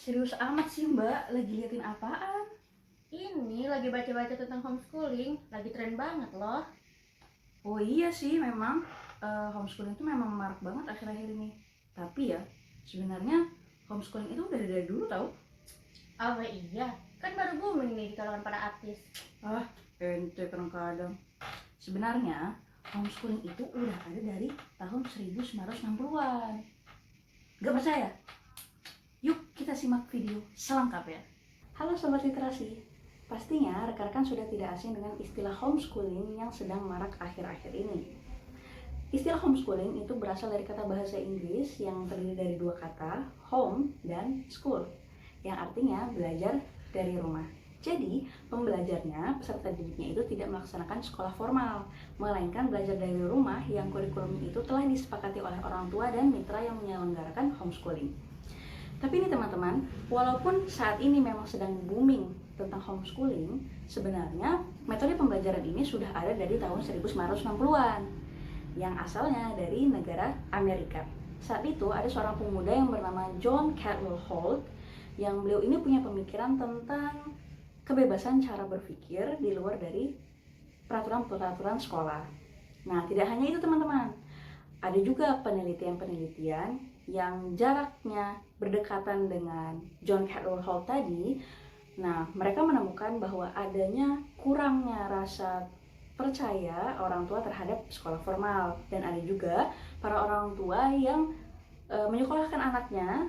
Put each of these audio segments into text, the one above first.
Serius amat sih Mbak, lagi liatin apaan? Ini lagi baca-baca tentang homeschooling, lagi tren banget loh. Oh iya sih memang, homeschooling itu memang marak banget akhir-akhir ini. Tapi ya, sebenarnya homeschooling itu udah dari dulu tau. Oh iya, kan baru booming nih di kalangan para artis. Ah, ente kadang-kadang. Sebenarnya, homeschooling itu udah ada dari tahun 1960-an. Gak percaya? Yuk kita simak video selengkapnya. Halo Sobat Literasi, pastinya rekan-rekan sudah tidak asing dengan istilah homeschooling yang sedang marak akhir-akhir ini. Istilah homeschooling itu berasal dari kata bahasa Inggris yang terdiri dari dua kata, home dan school, yang artinya belajar dari rumah. Jadi, pembelajarnya, peserta didiknya itu tidak melaksanakan sekolah formal, melainkan belajar dari rumah yang kurikulumnya itu telah disepakati oleh orang tua dan mitra yang menyelenggarakan homeschooling. Tapi ini teman-teman, walaupun saat ini memang sedang booming tentang homeschooling, sebenarnya metode pembelajaran ini sudah ada dari tahun 1960-an yang asalnya dari negara Amerika. Saat itu ada seorang pemuda yang bernama John Cadwell Holt yang beliau ini punya pemikiran tentang kebebasan cara berpikir di luar dari peraturan-peraturan sekolah. Nah, tidak hanya itu teman-teman, ada juga penelitian-penelitian yang jaraknya berdekatan dengan John Cadwell Holt tadi. Nah, mereka menemukan bahwa adanya kurangnya rasa percaya orang tua terhadap sekolah formal, dan ada juga para orang tua yang menyekolahkan anaknya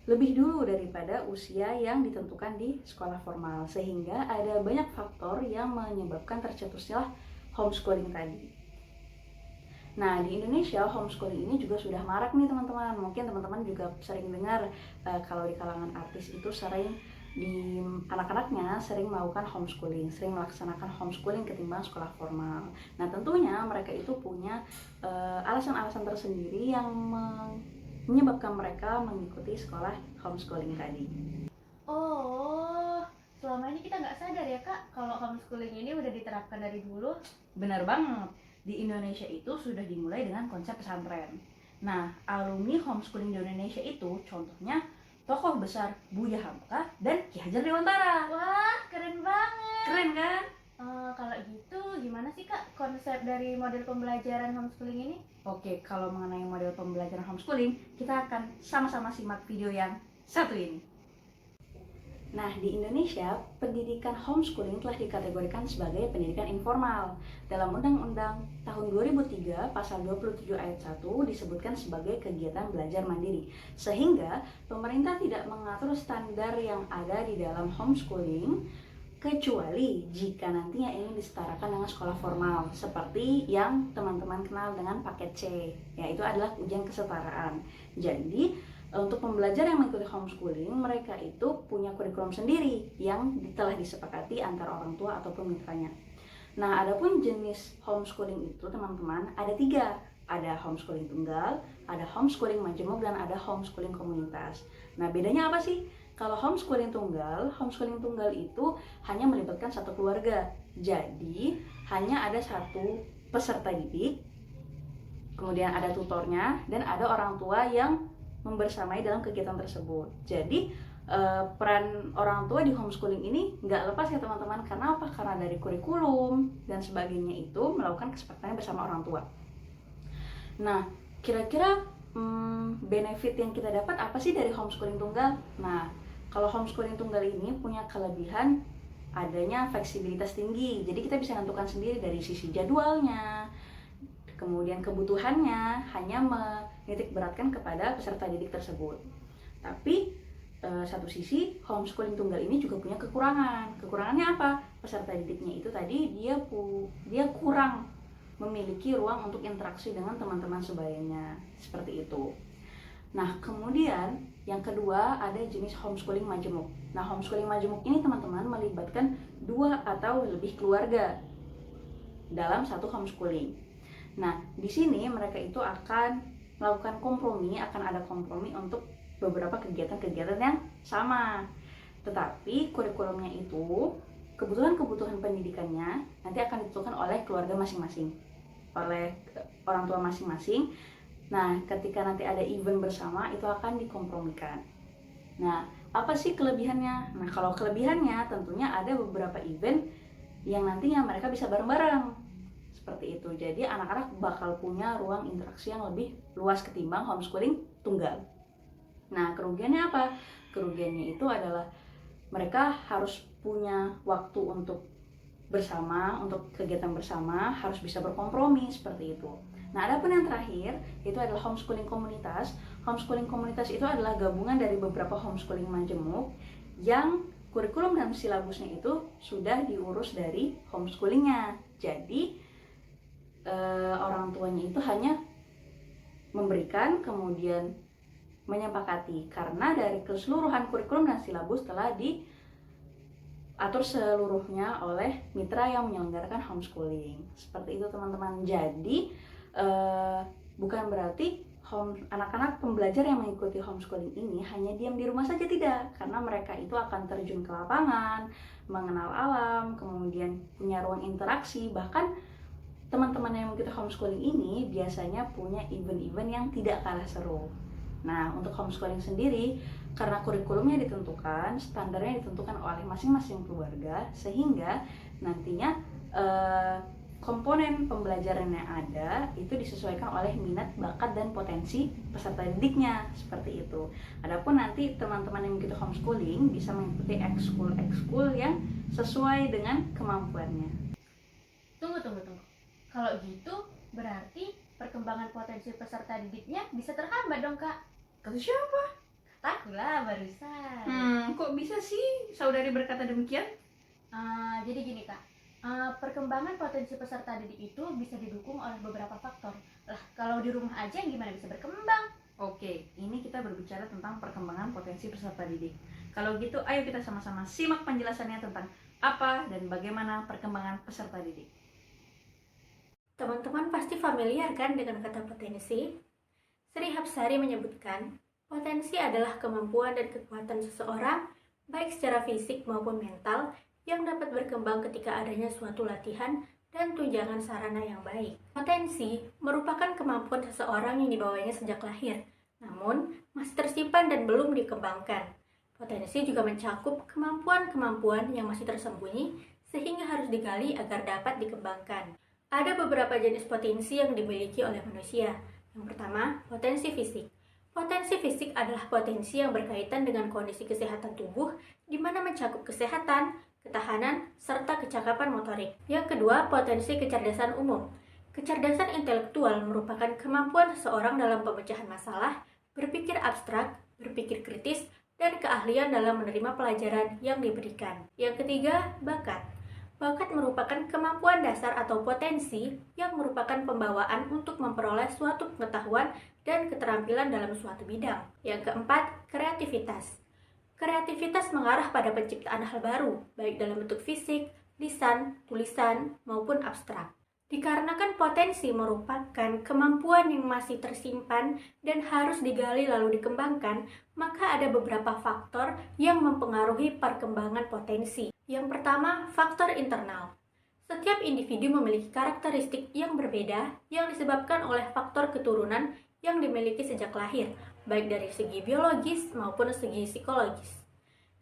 lebih dulu daripada usia yang ditentukan di sekolah formal, sehingga ada banyak faktor yang menyebabkan tercetusnya homeschooling tadi. Nah, di Indonesia homeschooling ini juga sudah marak nih teman-teman. Mungkin teman-teman juga sering dengar kalau di kalangan artis itu sering di anak-anaknya sering melakukan homeschooling, sering melaksanakan homeschooling ketimbang sekolah formal. Nah, tentunya mereka itu punya alasan-alasan tersendiri yang menyebabkan mereka mengikuti sekolah homeschooling tadi. Oh, selama ini kita nggak sadar ya kak, kalau homeschooling ini udah diterapkan dari dulu. Benar banget. Di Indonesia itu sudah dimulai dengan konsep pesantren. Nah, alumni homeschooling di Indonesia itu contohnya tokoh besar Buya Hamka dan Ki Hajar Dewantara. Wah, keren banget. Keren kan? Kalau gitu, gimana sih kak konsep dari model pembelajaran homeschooling ini? Oke, kalau mengenai model pembelajaran homeschooling, kita akan sama-sama simak video yang satu ini. Nah, di Indonesia, pendidikan homeschooling telah dikategorikan sebagai pendidikan informal. Dalam Undang-Undang tahun 2003, pasal 27 ayat 1 disebutkan sebagai kegiatan belajar mandiri. Sehingga, pemerintah tidak mengatur standar yang ada di dalam homeschooling, kecuali jika nantinya ingin disetarakan dengan sekolah formal, seperti yang teman-teman kenal dengan paket C, yaitu adalah ujian kesetaraan. Jadi, untuk pembelajar yang mengikuti homeschooling, mereka itu punya kurikulum sendiri yang telah disepakati antara orang tua ataupun mitranya. Nah, adapun jenis homeschooling itu teman-teman ada 3. Ada homeschooling tunggal, ada homeschooling majemuk, dan ada homeschooling komunitas. Nah, bedanya apa sih? Kalau homeschooling tunggal itu hanya melibatkan satu keluarga. Jadi, hanya ada satu peserta didik, kemudian ada tutornya, dan ada orang tua yang membersamai dalam kegiatan tersebut. Jadi peran orang tua di homeschooling ini nggak lepas ya teman-teman. Karena apa? Karena dari kurikulum dan sebagainya itu melakukan kesepakatan bersama orang tua. Nah, kira-kira benefit yang kita dapat apa sih dari homeschooling tunggal? Nah, kalau homeschooling tunggal ini punya kelebihan adanya fleksibilitas tinggi. Jadi kita bisa menentukan sendiri dari sisi jadwalnya, kemudian kebutuhannya, hanya menitik beratkan kepada peserta didik tersebut. Tapi satu sisi homeschooling tunggal ini juga punya kekurangan. Kekurangannya apa? Peserta didiknya itu tadi dia kurang memiliki ruang untuk interaksi dengan teman-teman sebayanya, seperti itu. Nah, kemudian yang kedua ada jenis homeschooling majemuk. Nah, homeschooling majemuk ini teman-teman melibatkan 2 atau lebih keluarga dalam satu homeschooling. Nah, di sini mereka itu akan melakukan kompromi, akan ada kompromi untuk beberapa kegiatan-kegiatan yang sama. Tetapi kurikulumnya itu, kebutuhan-kebutuhan pendidikannya nanti akan ditentukan oleh keluarga masing-masing, oleh orang tua masing-masing. Nah, ketika nanti ada event bersama, itu akan dikompromikan. Nah, Apa sih kelebihannya? Nah, kalau kelebihannya tentunya ada beberapa event yang nantinya mereka bisa bareng-bareng. Seperti itu. Jadi anak-anak bakal punya ruang interaksi yang lebih luas ketimbang homeschooling tunggal. Nah, kerugiannya apa? Kerugiannya itu adalah mereka harus punya waktu untuk bersama, untuk kegiatan bersama, harus bisa berkompromi seperti itu. Nah, adapun yang terakhir itu adalah homeschooling komunitas. Homeschooling komunitas itu adalah gabungan dari beberapa homeschooling majemuk yang kurikulum dan silabusnya itu sudah diurus dari homeschoolingnya. Jadi orang tuanya itu hanya memberikan, kemudian menyepakati, karena dari keseluruhan kurikulum dan silabus telah diatur seluruhnya oleh mitra yang menyelenggarakan homeschooling. Seperti itu teman-teman. Jadi bukan berarti anak-anak pembelajar yang mengikuti homeschooling ini hanya diam di rumah saja, tidak, karena mereka itu akan terjun ke lapangan, mengenal alam, kemudian punya ruang interaksi. Bahkan teman-teman yang mengikuti homeschooling ini biasanya punya event-event yang tidak kalah seru. Nah, untuk homeschooling sendiri, karena kurikulumnya ditentukan, standarnya ditentukan oleh masing-masing keluarga, sehingga nantinya komponen pembelajaran yang ada itu disesuaikan oleh minat, bakat, dan potensi peserta didiknya, seperti itu. Adapun nanti teman-teman yang mengikuti homeschooling bisa mengikuti ekskul yang sesuai dengan kemampuannya. Tunggu. Kalau gitu berarti perkembangan potensi peserta didiknya bisa terhambat dong, Kak. Kata siapa? Kataku lah barusan. Kok bisa sih saudari berkata demikian? Jadi gini, Kak. Perkembangan potensi peserta didik itu bisa didukung oleh beberapa faktor. Lah, kalau di rumah aja gimana bisa berkembang? Oke, ini kita berbicara tentang perkembangan potensi peserta didik. Kalau gitu, ayo kita sama-sama simak penjelasannya tentang apa dan bagaimana perkembangan peserta didik. Teman-teman pasti familiar kan dengan kata potensi? Sri Hapsari menyebutkan, potensi adalah kemampuan dan kekuatan seseorang, baik secara fisik maupun mental, yang dapat berkembang ketika adanya suatu latihan dan tunjangan sarana yang baik. Potensi merupakan kemampuan seseorang yang dibawanya sejak lahir, namun masih tersimpan dan belum dikembangkan. Potensi juga mencakup kemampuan-kemampuan yang masih tersembunyi, sehingga harus digali agar dapat dikembangkan. Ada beberapa jenis potensi yang dimiliki oleh manusia. Yang pertama, potensi fisik. Potensi fisik adalah potensi yang berkaitan dengan kondisi kesehatan tubuh, di mana mencakup kesehatan, ketahanan, serta kecakapan motorik. Yang kedua, potensi kecerdasan umum. Kecerdasan intelektual merupakan kemampuan seseorang dalam pemecahan masalah, berpikir abstrak, berpikir kritis, dan keahlian dalam menerima pelajaran yang diberikan. Yang ketiga, bakat. Bakat merupakan kemampuan dasar atau potensi yang merupakan pembawaan untuk memperoleh suatu pengetahuan dan keterampilan dalam suatu bidang. Yang keempat, kreativitas. Kreativitas mengarah pada penciptaan hal baru, baik dalam bentuk fisik, lisan, tulisan, maupun abstrak. Dikarenakan potensi merupakan kemampuan yang masih tersimpan dan harus digali lalu dikembangkan, maka ada beberapa faktor yang mempengaruhi perkembangan potensi. Yang pertama, faktor internal. Setiap individu memiliki karakteristik yang berbeda yang disebabkan oleh faktor keturunan yang dimiliki sejak lahir, baik dari segi biologis maupun segi psikologis.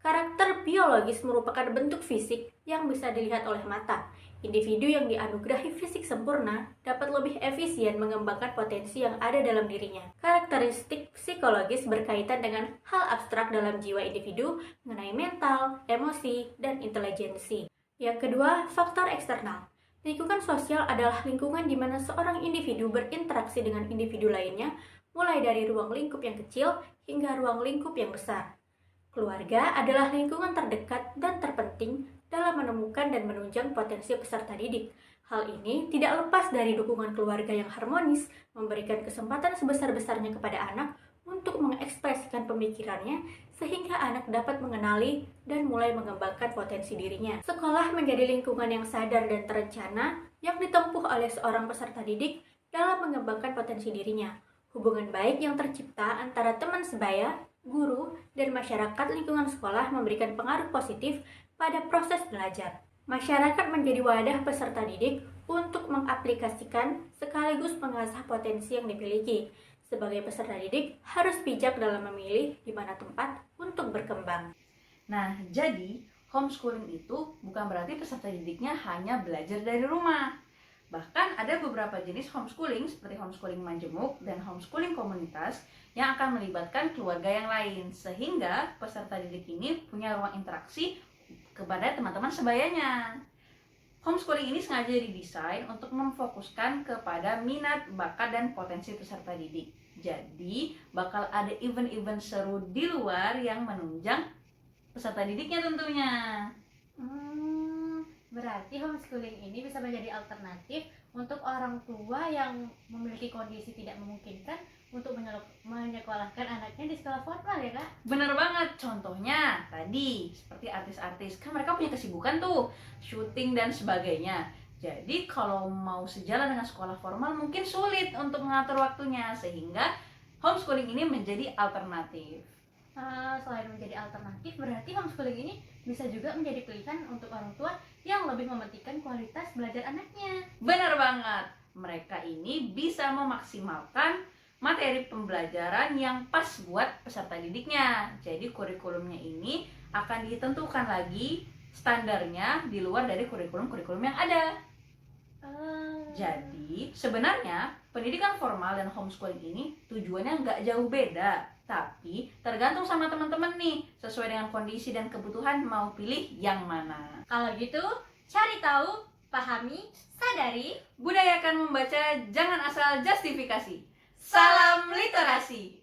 Karakter biologis merupakan bentuk fisik yang bisa dilihat oleh mata. Individu yang dianugerahi fisik sempurna dapat lebih efisien mengembangkan potensi yang ada dalam dirinya. Karakteristik psikologis berkaitan dengan hal abstrak dalam jiwa individu mengenai mental, emosi, dan intelijensi. Yang kedua, faktor eksternal. Lingkungan sosial adalah lingkungan di mana seorang individu berinteraksi dengan individu lainnya, mulai dari ruang lingkup yang kecil hingga ruang lingkup yang besar. Keluarga adalah lingkungan terdekat dan terpenting dalam menemukan dan menunjang potensi peserta didik. Hal ini tidak lepas dari dukungan keluarga yang harmonis, memberikan kesempatan sebesar-besarnya kepada anak untuk mengekspresikan pemikirannya, sehingga anak dapat mengenali dan mulai mengembangkan potensi dirinya. Sekolah menjadi lingkungan yang sadar dan terencana yang ditempuh oleh seorang peserta didik dalam mengembangkan potensi dirinya. Hubungan baik yang tercipta antara teman sebaya, guru, dan masyarakat lingkungan sekolah memberikan pengaruh positif pada proses belajar. Masyarakat menjadi wadah peserta didik untuk mengaplikasikan sekaligus mengasah potensi yang dimiliki. Sebagai peserta didik, harus bijak dalam memilih di mana tempat untuk berkembang. Nah, jadi homeschooling itu bukan berarti peserta didiknya hanya belajar dari rumah. Bahkan ada beberapa jenis homeschooling seperti homeschooling majemuk dan homeschooling komunitas yang akan melibatkan keluarga yang lain, sehingga peserta didik ini punya ruang interaksi kepada teman-teman sebayanya. Homeschooling ini sengaja didesain untuk memfokuskan kepada minat, bakat, dan potensi peserta didik. Jadi, bakal ada event-event seru di luar yang menunjang peserta didiknya tentunya. Berarti homeschooling ini bisa menjadi alternatif untuk orang tua yang memiliki kondisi tidak memungkinkan untuk menyekolahkan anaknya di sekolah formal ya Kak? Bener banget, contohnya tadi seperti artis-artis, kan mereka punya kesibukan tuh, syuting dan sebagainya. Jadi kalau mau sejalan dengan sekolah formal mungkin sulit untuk mengatur waktunya, sehingga homeschooling ini menjadi alternatif. Selain menjadi alternatif, berarti homeschooling ini bisa juga menjadi pilihan untuk orang tua yang lebih mementingkan kualitas belajar anaknya. Bener banget, mereka ini bisa memaksimalkan materi pembelajaran yang pas buat peserta didiknya. Jadi kurikulumnya ini akan ditentukan lagi standarnya di luar dari kurikulum-kurikulum yang ada. Jadi sebenarnya pendidikan formal dan homeschooling ini tujuannya nggak jauh beda, tapi tergantung sama teman-teman nih, sesuai dengan kondisi dan kebutuhan mau pilih yang mana. Kalau gitu, cari tahu, pahami, sadari. Budayakan membaca, jangan asal justifikasi. Salam literasi.